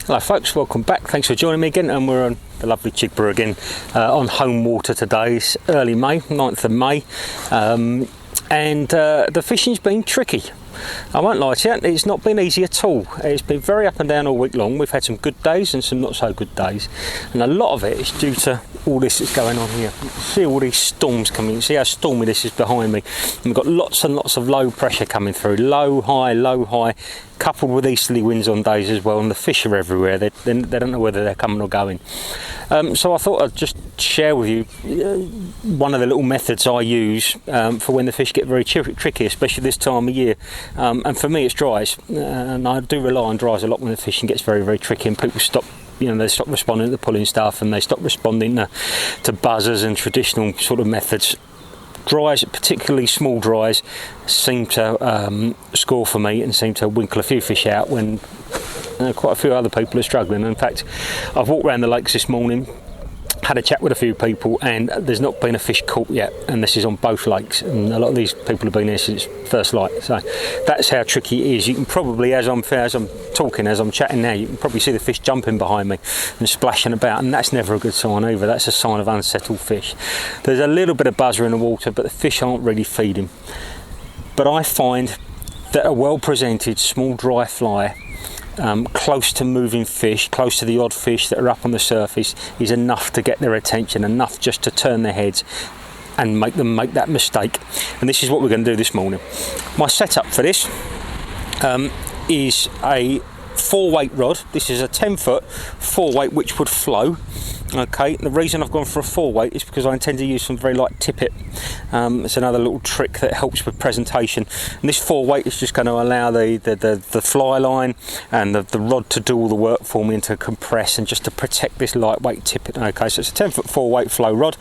Hello folks, welcome back. Thanks for joining me again, and we're on the lovely Chigborough again on home water today. It's early May, 9th of May, and the fishing's been tricky. I won't lie to you, it's not been easy at all. It's been very up and down all week long. We've had some good days and some not so good days, and a lot of it is due to all this that's going on here. You can see all these storms coming. See how stormy this is behind me, and we've got lots and lots of low pressure coming through, low high, coupled with easterly winds on days as well, and the fish are everywhere. They don't know whether they're coming or going. So I thought I'd just share with you one of the little methods I use for when the fish get very tricky, especially this time of year. And for me it's dries, and I do rely on dries a lot when the fishing gets very tricky and people stop. They stop responding to pulling stuff, and they stop responding to buzzers and traditional sort of methods. Dries, particularly small dries, seem to score for me and seem to winkle a few fish out when quite a few other people are struggling. In fact, I've walked around the lakes this morning, had a chat with a few people, and there's not been a fish caught yet, and this is on both lakes, and a lot of these people have been here since first light. So that's how tricky it is. You can probably, as I'm chatting now, you can probably see the fish jumping behind me and splashing about, and that's never a good sign either. That's a sign of unsettled fish. There's a little bit of buzzer in the water, but the fish aren't really feeding. But I find that a well presented small dry fly, close to moving fish, close to the odd fish that are up on the surface, is enough to get their attention, enough just to turn their heads and make them make that mistake. And this is what we're going to do this morning. My setup for this is a 4-weight rod. This is a 10-foot 4-weight which would flow. Okay, the reason I've gone for a 4-weight is because I intend to use some very light tippet. It's another little trick that helps with presentation. And this 4-weight is just going to allow the fly line and the rod to do all the work for me and to compress and just to protect this lightweight tippet. Okay, so it's a 10-foot 4-weight flow rod,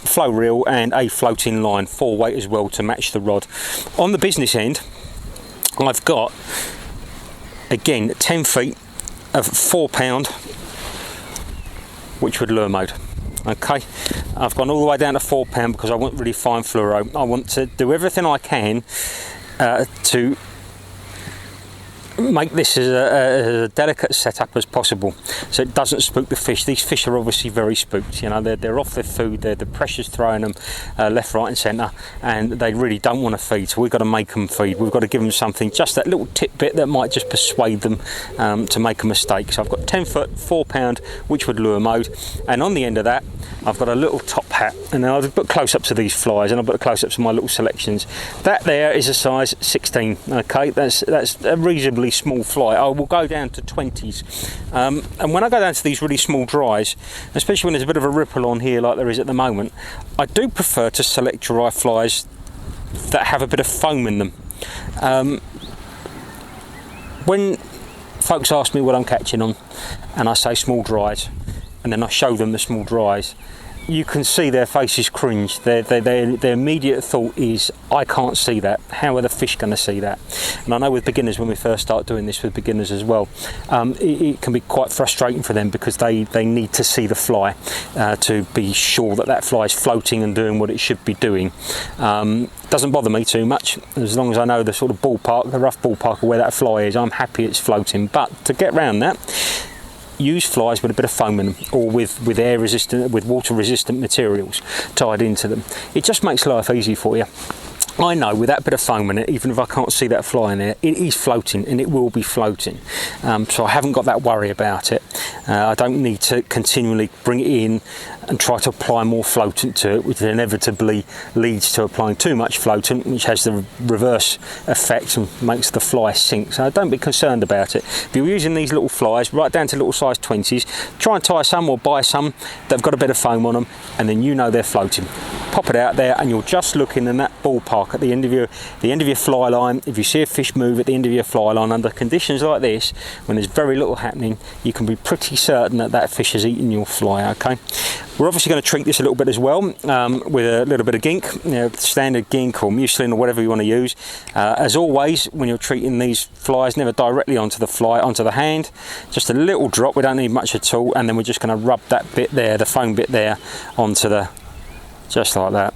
flow reel, and a floating line 4-weight as well to match the rod. On the business end, I've got, again, 10 feet of 4 pound Witchwood lure mode. Okay, I've gone all the way down to 4 pound because I want really fine fluoro. I want to do everything I can to make this as a delicate setup as possible, so it doesn't spook the fish. These fish are obviously very spooked. They're off their food. The pressure's throwing them left, right, and centre, and they really don't want to feed. So we've got to make them feed. We've got to give them something, just that little tidbit that might just persuade them to make a mistake. So I've got 10 foot 4 pound Witchwood lure mode, and on the end of that I've got a little top hat, and then I'll put close-ups of these flies, and I'll put close-ups of my little selections. That there is a size 16. Okay, that's a reasonably small fly. I will go down to 20s, and when I go down to these really small dries, especially when there's a bit of a ripple on here like there is at the moment, I do prefer to select dry flies that have a bit of foam in them. When folks ask me what I'm catching on and I say small dries, and then I show them the small dries, you can see their faces cringe. Their immediate thought is, I can't see that. How are the fish going to see that? And I know with beginners, when we first start doing this with beginners as well, it can be quite frustrating for them because they need to see the fly to be sure that fly is floating and doing what it should be doing. Doesn't bother me too much, as long as I know the sort of ballpark, the rough ballpark of where that fly is. I'm happy it's floating. But to get around that, use flies with a bit of foam in them, or with air resistant, with water resistant materials tied into them. It just makes life easy for you. I know with that bit of foam in it, even if I can't see that fly in there, it is floating, and it will be floating. So I haven't got that worry about it. I don't need to continually bring it in and try to apply more floatant to it, which inevitably leads to applying too much floatant, which has the reverse effect and makes the fly sink. So don't be concerned about it. If you're using these little flies, right down to little size 20s, try and tie some or buy some that have got a bit of foam on them, and then they're floating. Pop it out there, and you're just looking in that ballpark at the end of your fly line. If you see a fish move at the end of your fly line under conditions like this, when there's very little happening, you can be pretty certain that fish has eaten your fly. Okay, we're obviously going to treat this a little bit as well with a little bit of gink, standard gink or mucilin or whatever you want to use. As always, when you're treating these flies, never directly onto the fly, onto the hand, just a little drop. We don't need much at all, and then we're just going to rub that bit there, the foam bit there, onto the, just like that.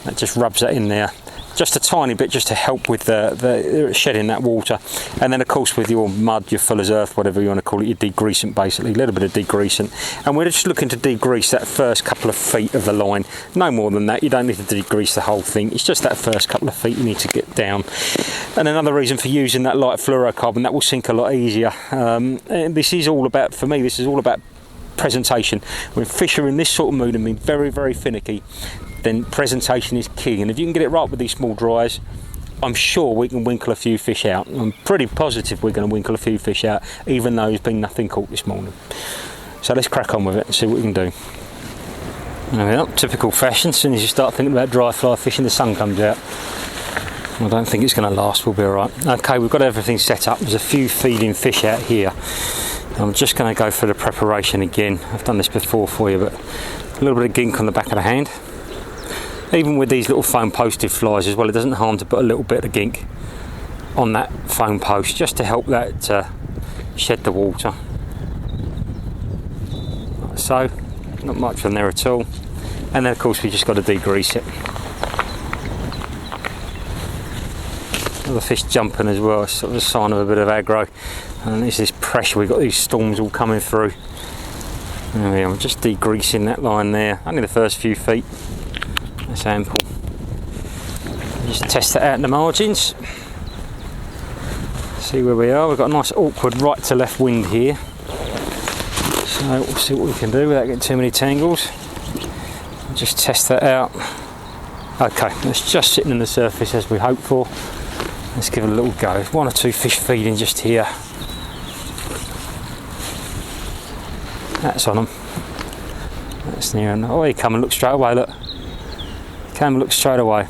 That just rubs that in there just a tiny bit, just to help with the shedding that water. And then of course with your mud, your fuller's earth, whatever you want to call it, your degreasant basically, a little bit of degreasant. And we're just looking to degrease that first couple of feet of the line, no more than that. You don't need to degrease the whole thing, it's just that first couple of feet you need to get down. And another reason for using that light fluorocarbon, that will sink a lot easier. And this is all about, for me, this is all about presentation. When fish are in this sort of mood and being very, very finicky, then presentation is key. And if you can get it right with these small dries, I'm sure we can winkle a few fish out. I'm pretty positive we're going to winkle a few fish out, even though there's been nothing caught this morning. So let's crack on with it and see what we can do. Now, typical fashion, as soon as you start thinking about dry fly fishing, the sun comes out. I don't think it's going to last, we'll be alright. Okay, we've got everything set up. There's a few feeding fish out here. I'm just going to go for the preparation again. I've done this before for you, but a little bit of gink on the back of the hand. Even with these little foam posted flies as well, it doesn't harm to put a little bit of gink on that foam post, just to help that shed the water. Like so, not much on there at all. And then of course we just got to degrease it. The fish jumping as well, it's sort of a sign of a bit of aggro. And there's this pressure, we've got these storms all coming through. There we are, I'm just degreasing that line there, only the first few feet. That's ample. Just test that out in the margins. See where we are. We've got a nice awkward right to left wind here. So we'll see what we can do without getting too many tangles. Just test that out. Okay, it's just sitting on the surface as we hoped for. Let's give it a little go. One or two fish feeding just here. That's on them. That's near enough. Oh, he come and look straight away, look. Come and look straight away.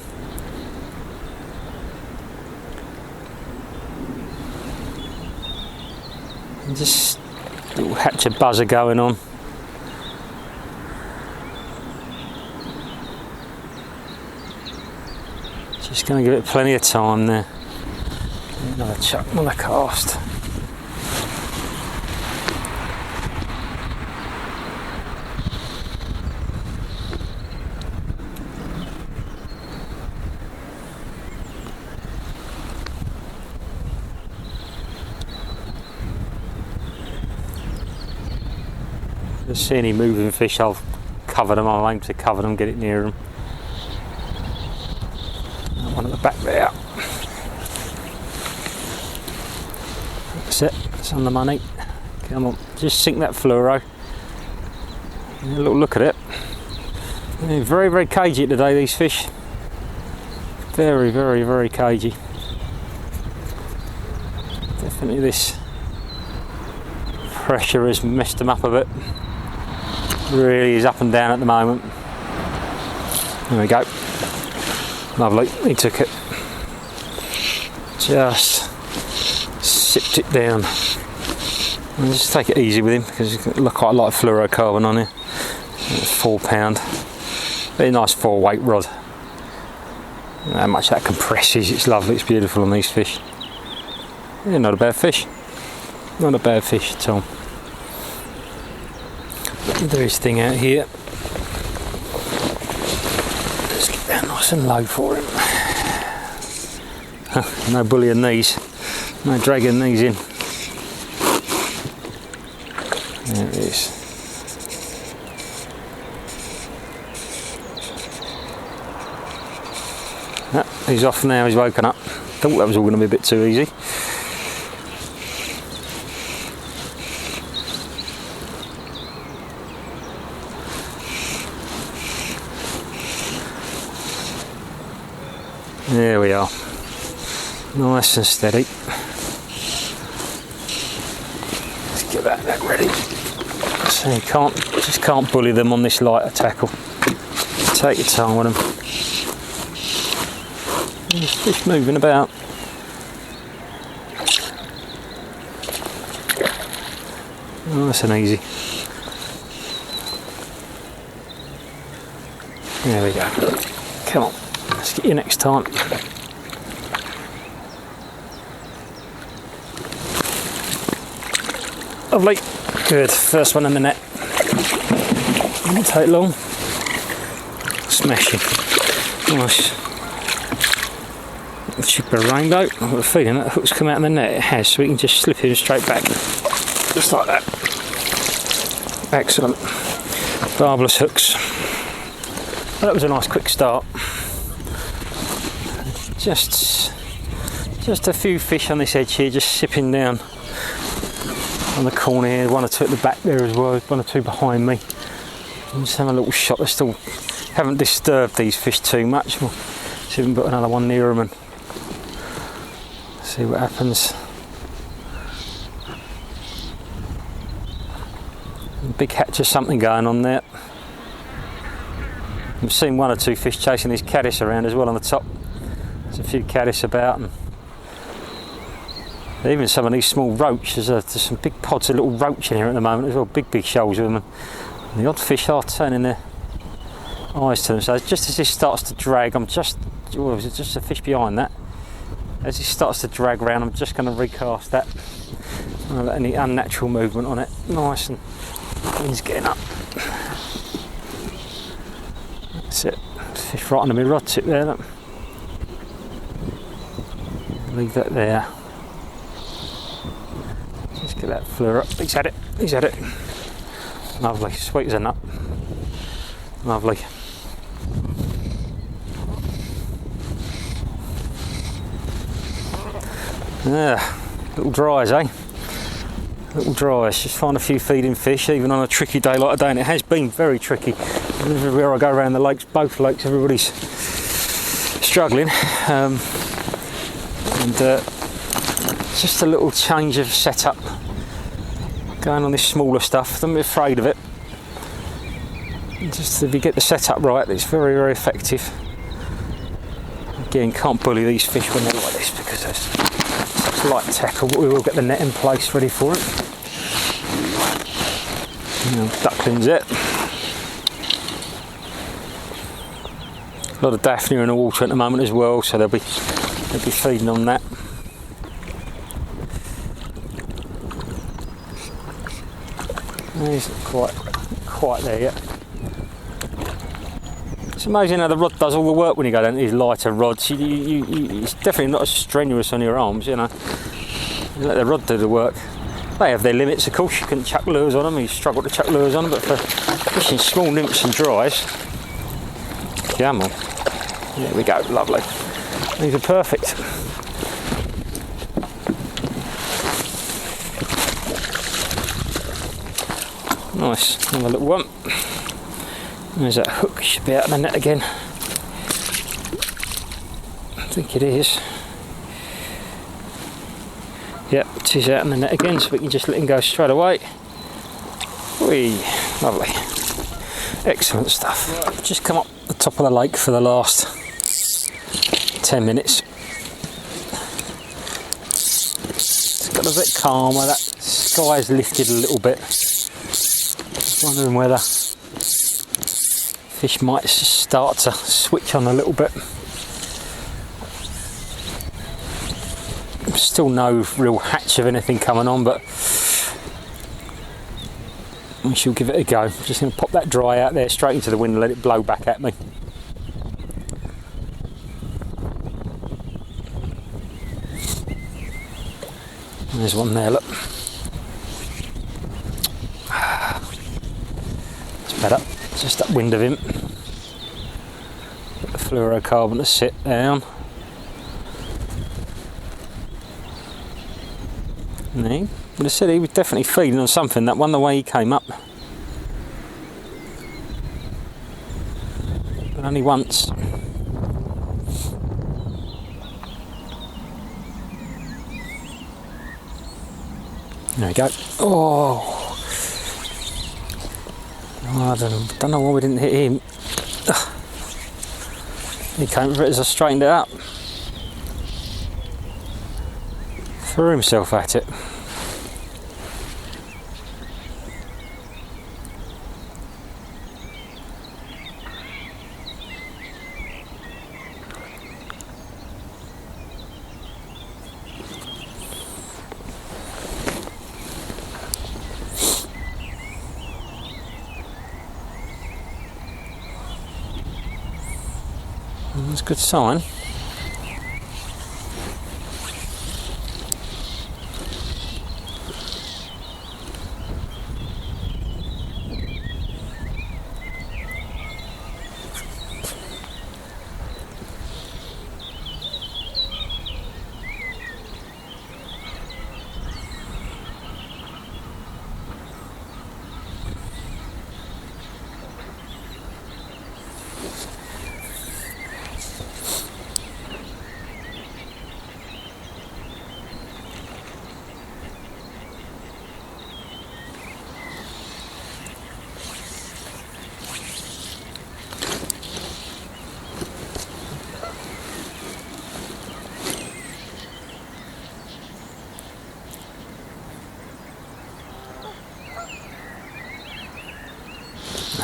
And just a little hatch of buzzer going on. Just going to give it plenty of time there. Another chuck, another cast. If I see any moving fish, I'll cover them. I'll aim to cover them, get it near them. One at the back there. That's it, it's on the money. Come on, just sink that fluoro. A little look at it. They're very, very cagey today, these fish. Very, very, very cagey. Definitely this pressure has messed them up a bit. Really is up and down at the moment. There we go. Lovely, he took it. Just sipped it down. And just take it easy with him because he's got quite a lot of fluorocarbon on here. It's 4 pound. Very nice 4 weight rod. How much that compresses, it's lovely, it's beautiful on these fish. Yeah, not a bad fish. Not a bad fish at all. Let him do his thing out here. Let's get that nice and low for him. No bullying these. No dragging these in. There it is. He's off now, he's woken up. Thought that was all going to be a bit too easy. There we are. Nice and steady. Let's get that ready. So you just can't bully them on this lighter tackle. Take your time with them. There's fish moving about. Nice and easy. There we go. Come on, let's get you next time. Lovely. Good. First one in the net. Didn't take long. Smashing. Nice. Chipper rainbow. I've got a feeling that hook's come out of the net. It has, so we can just slip him straight back. Just like that. Excellent. Marvellous hooks. Well, that was a nice quick start. Just a few fish on this edge here, just sipping down on the corner here. One or two at the back there as well, one or two behind me. And just have a little shot. They still haven't disturbed these fish too much. We'll see if we can put another one near them and see what happens. Big hatch of something going on there. I've seen one or two fish chasing these caddis around as well on the top. There's a few caddis about, and even some of these small roach. There's some big pods of little roach in here at the moment as well, big shoals of them. And the odd fish are turning their eyes to them. So just as this starts to drag, there's just a fish behind that. As it starts to drag round, I'm just going to recast that. I don't let any unnatural movement on it. Nice, and wind's getting up. That's it. Fish right under my rod tip there. Look. Leave that there. Just get that fluor up. He's had it. Lovely, sweet as a nut. Lovely. Yeah, little dries, eh? Little dries. Just find a few feeding fish, even on a tricky day like today, and it has been very tricky. Everywhere I go around the lakes, both lakes, everybody's struggling. Just a little change of setup. Going on this smaller stuff, don't be afraid of it. Just if you get the setup right, it's very, very effective. Again, can't bully these fish when they're like this because there's such light tackle, but we will get the net in place ready for it. Ducklings it. A lot of Daphne in the water at the moment as well, so they'll be feeding on that. He's not quite there yet. It's amazing how the rod does all the work when you go down to these lighter rods. It's definitely not as strenuous on your arms, you know. You let the rod do the work. They have their limits, of course. You can chuck lures on them. You struggle to chuck lures on them, but for fishing small nymphs and dries, come on. There we go, lovely. These are perfect. Nice, another little one. There's that hook, should be out of the net again. I think it is. Yep, it is out in the net again, so we can just let him go straight away. Whee, lovely. Excellent stuff. Right. Just come up the top of the lake for the last 10 minutes. It's got a bit calmer, that sky's lifted a little bit. Just wondering whether fish might start to switch on a little bit. Still no real hatch of anything coming on, but we shall give it a go. Just going to pop that dry out there straight into the wind and let it blow back at me. There's one there, look. It's better. Just upwind of him. Get the fluorocarbon to sit down. No, but I said he was definitely feeding on something, that one, the way he came up. But only once. There we go. Oh, I don't know why we didn't hit him. Ugh. He came for it as I straightened it up. Threw himself at it. That's a good sign.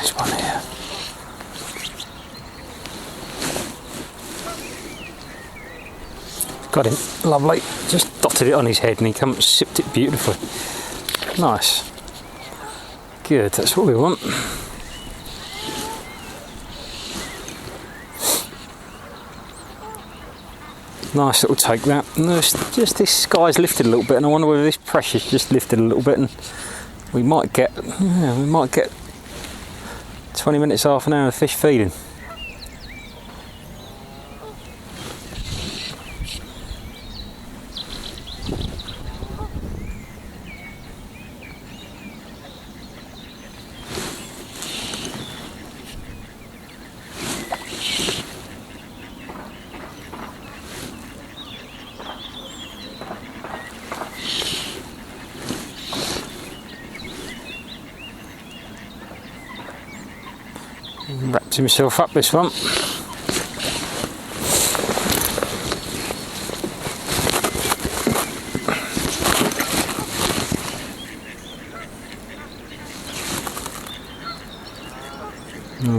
next one here. Got him, lovely. Just dotted it on his head and he come and sipped it beautifully. Nice. Good, that's what we want. Nice little take that. And just this sky's lifted a little bit, and I wonder whether this pressure's just lifted a little bit, and we might get 20 minutes, half an hour of fish feeding. Wrapped himself up, this one.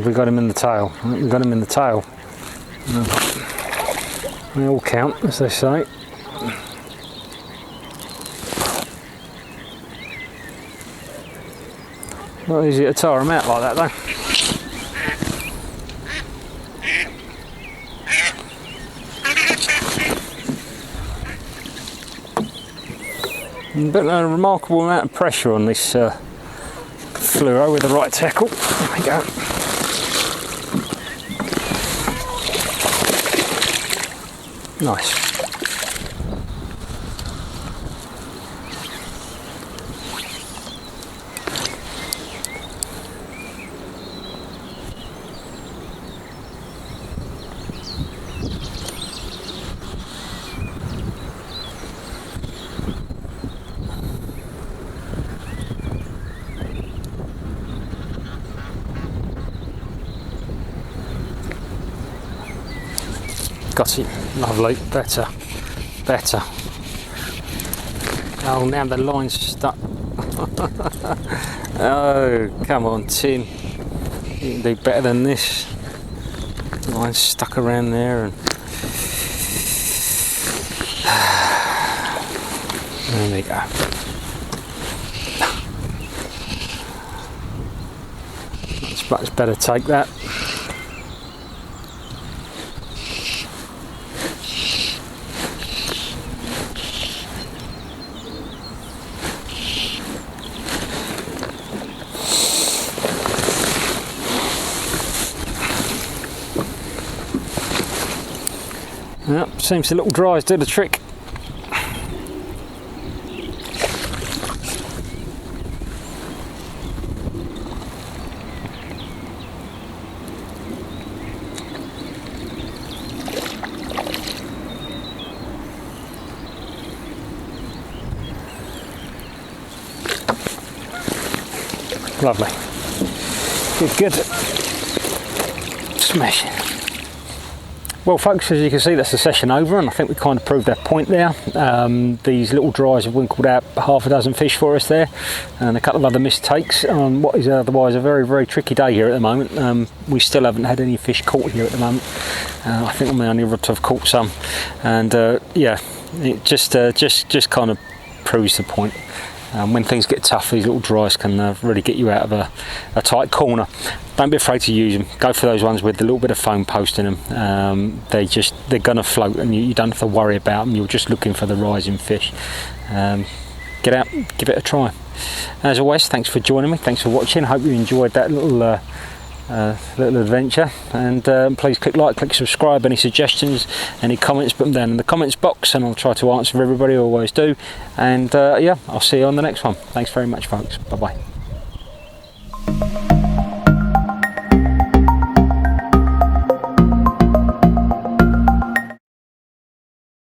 We got him in the tail. I think we got him in the tail. They all count, as they say. Not easy to tire them out like that, though. But a remarkable amount of pressure on this fluoro with the right tackle. There we go. Nice. Got it, lovely, better. Oh, now the line's stuck. Oh, come on, Tin. You can do better than this. The line's stuck around there, and there we go. Much better take that. Yep, seems the little dries do the trick. Lovely. Good. Smashing. Well folks, as you can see, that's the session over, and I think we kind of proved our point there. These little dries have winkled out half a dozen fish for us there, and a couple of other mistakes on what is otherwise a very, very tricky day here at the moment. We still haven't had any fish caught here at the moment. I think we only to have caught some, and yeah, it just kind of proves the point. When things get tough, these little dries can really get you out of a tight corner. Don't be afraid to use them. Go for those ones with a little bit of foam post in them. They're gonna float, and you don't have to worry about them. You're just looking for the rising fish. Get out, give it a try. As always, thanks for joining me. Thanks for watching. I hope you enjoyed that little adventure, and please click like, click subscribe. Any suggestions, any comments, put them down in the comments box, and I'll try to answer everybody. I always do. And yeah, I'll see you on the next one. Thanks very much, folks. Bye bye.